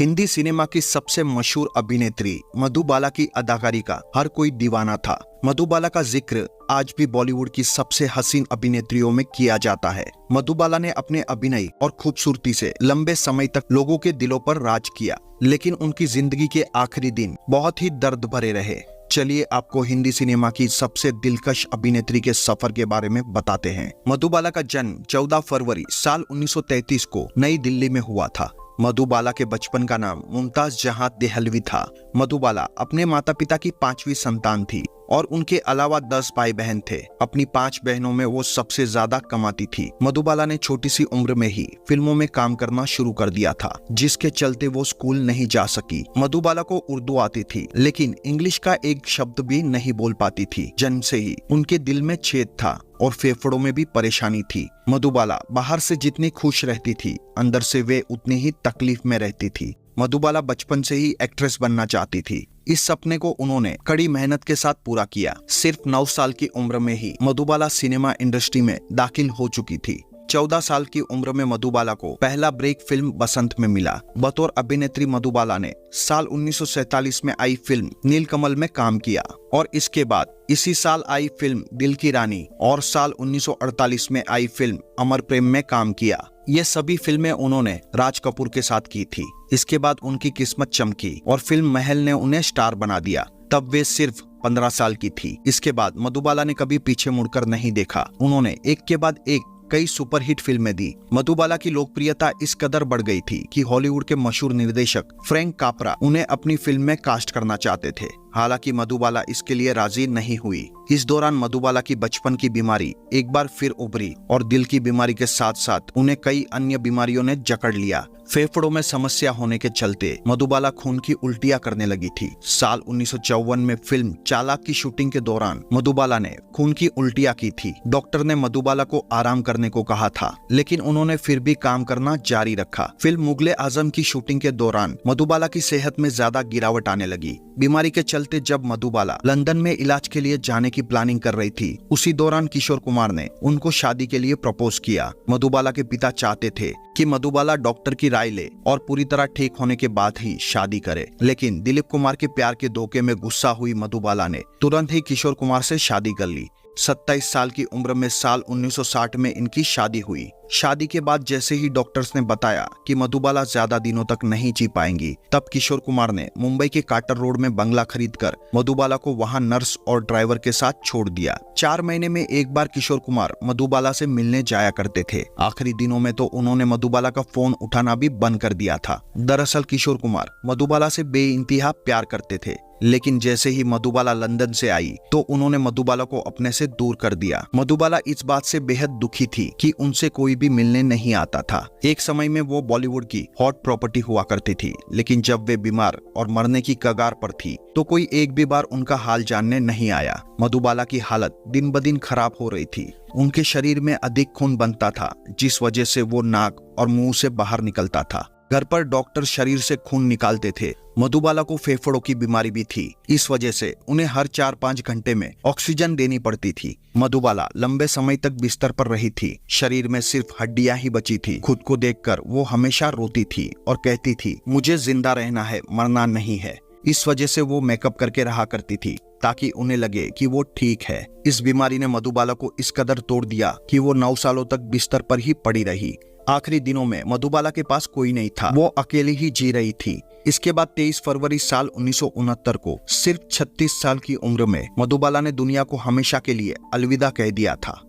Hindi cinema की सबसे मशहूर अभिनेत्री मधुबाला की अदाकारी का हर कोई दीवाना था। मधुबाला का जिक्र आज भी बॉलीवुड की सबसे हसीन अभिनेत्रियों में किया जाता है। मधुबाला ने अपने अभिनय और खूबसूरती से लंबे समय तक लोगों के दिलों पर राज किया, लेकिन उनकी जिंदगी के आखिरी दिन बहुत ही दर्द भरे रहे। चलिए आपको हिंदी सिनेमा की सबसे दिलकश अभिनेत्री के सफर के बारे में बताते हैं। मधुबाला का जन्म 14 फरवरी साल 1933 को नई दिल्ली में हुआ था। मधुबाला के बचपन का नाम मुमताज जहां देहलवी था। मधुबाला अपने माता पिता की 5वीं संतान थी और उनके अलावा 10 भाई बहन थे। अपनी 5 बहनों में वो सबसे ज्यादा कमाती थी। मधुबाला ने छोटी सी उम्र में ही फिल्मों में काम करना शुरू कर दिया था, जिसके चलते वो स्कूल नहीं जा सकी। मधुबाला को उर्दू आती थी, लेकिन इंग्लिश का एक शब्द भी नहीं बोल पाती थी। जन्म से ही उनके दिल में छेद था और फेफड़ों में भी परेशानी थी। मधुबाला बाहर से जितनी खुश रहती थी, अंदर से वे उतनी ही तकलीफ में रहती थी। मधुबाला बचपन से ही एक्ट्रेस बनना चाहती थी। इस सपने को उन्होंने कड़ी मेहनत के साथ पूरा किया। सिर्फ 9 साल की उम्र में ही मधुबाला सिनेमा इंडस्ट्री में दाखिल हो चुकी थी। 14 साल की उम्र में मधुबाला को पहला ब्रेक फिल्म बसंत में मिला। बतौर अभिनेत्री मधुबाला ने साल 1947 में आई फिल्म नीलकमल में काम किया और इसके बाद इसी साल आई फिल्म दिल की रानी और साल 1948 में आई फिल्म अमर प्रेम में काम किया। ये सभी फिल्में उन्होंने राज कपूर के साथ की थी। इसके बाद उनकी किस्मत चमकी और फिल्म महल ने उन्हें स्टार बना दिया। तब वे सिर्फ 15 साल की थी। इसके बाद मधुबाला ने कभी पीछे मुड़कर नहीं देखा। उन्होंने एक के बाद एक कई सुपरहिट फिल्में दी। मधुबाला की लोकप्रियता इस कदर बढ़ गई थी कि हॉलीवुड के मशहूर निर्देशक फ्रैंक कापरा उन्हें अपनी फिल्म में कास्ट करना चाहते थे। हालांकि मधुबाला इसके लिए राजी नहीं हुई। इस दौरान मधुबाला की बचपन की बीमारी एक बार फिर उभरी और दिल की बीमारी के साथ साथ उन्हें कई अन्य बीमारियों ने जकड़ लिया। फेफड़ों में समस्या होने के चलते मधुबाला खून की उल्टियां करने लगी थी। साल 1954 में फिल्म चालाक की शूटिंग के दौरान मधुबाला ने खून की उल्टियां की थी। डॉक्टर ने मधुबाला को आराम करने को कहा था, लेकिन उन्होंने फिर भी काम करना जारी रखा। फिल्म मुगले आजम की शूटिंग के दौरान मधुबाला की सेहत में ज्यादा गिरावट आने लगी। बीमारी के चलते जब मधुबाला लंदन में इलाज के लिए जाने की प्लानिंग कर रही थी, उसी दौरान किशोर कुमार ने उनको शादी के लिए प्रपोज किया। मधुबाला के पिता चाहते थे कि मधुबाला डॉक्टर की राय ले और पूरी तरह ठीक होने के बाद ही शादी करे, लेकिन दिलीप कुमार के प्यार के धोखे में गुस्सा हुई मधुबाला ने तुरंत ही किशोर कुमार से शादी कर ली। 27 साल की उम्र में साल 1960 में इनकी शादी हुई। शादी के बाद जैसे ही डॉक्टर्स ने बताया कि मधुबाला ज्यादा दिनों तक नहीं जी पाएंगी, तब किशोर कुमार ने मुंबई के काटर रोड में बंगला खरीदकर मधुबाला को वहां नर्स और ड्राइवर के साथ छोड़ दिया। 4 महीने में एक बार किशोर कुमार मधुबाला से मिलने जाया करते थे। आखिरी दिनों में तो उन्होंने मधुबाला का फोन उठाना भी बंद कर दिया था। दरअसल किशोर कुमार मधुबाला से बेइंतहा प्यार करते थे, लेकिन जैसे ही मधुबाला लंदन से आई तो उन्होंने मधुबाला को अपने से दूर कर दिया। मधुबाला इस बात से बेहद दुखी थी कि उनसे कोई भी मिलने नहीं आता था। एक समय में वो बॉलीवुड की हॉट प्रॉपर्टी हुआ करती थी, लेकिन जब वे बीमार और मरने की कगार पर थी तो कोई एक भी बार उनका हाल जानने नहीं आया। मधुबाला की हालत दिन ब दिन खराब हो रही थी। उनके शरीर में अधिक खून बनता था, जिस वजह से वो नाक और मुंह से बाहर निकलता था। घर पर डॉक्टर शरीर से खून निकालते थे। मधुबाला को फेफड़ों की बीमारी भी थी। इस वजह से उन्हें हर 4-5 घंटे में ऑक्सीजन देनी पड़ती थी। मधुबाला लंबे समय तक बिस्तर पर रही थी। शरीर में सिर्फ हड्डियां ही बची थी। खुद को देखकर वो हमेशा रोती थी और कहती थी, मुझे जिंदा रहना है, मरना नहीं है। इस वजह से वो मेकअप करके रहा करती थी ताकि उन्हें लगे कि वो ठीक है। इस बीमारी ने मधुबाला को इस कदर तोड़ दिया कि वो 9 सालों तक बिस्तर पर ही पड़ी रही। आखिरी दिनों में मधुबाला के पास कोई नहीं था। वो अकेली ही जी रही थी। इसके बाद 23 फरवरी साल 1969 को सिर्फ 36 साल की उम्र में मधुबाला ने दुनिया को हमेशा के लिए अलविदा कह दिया था।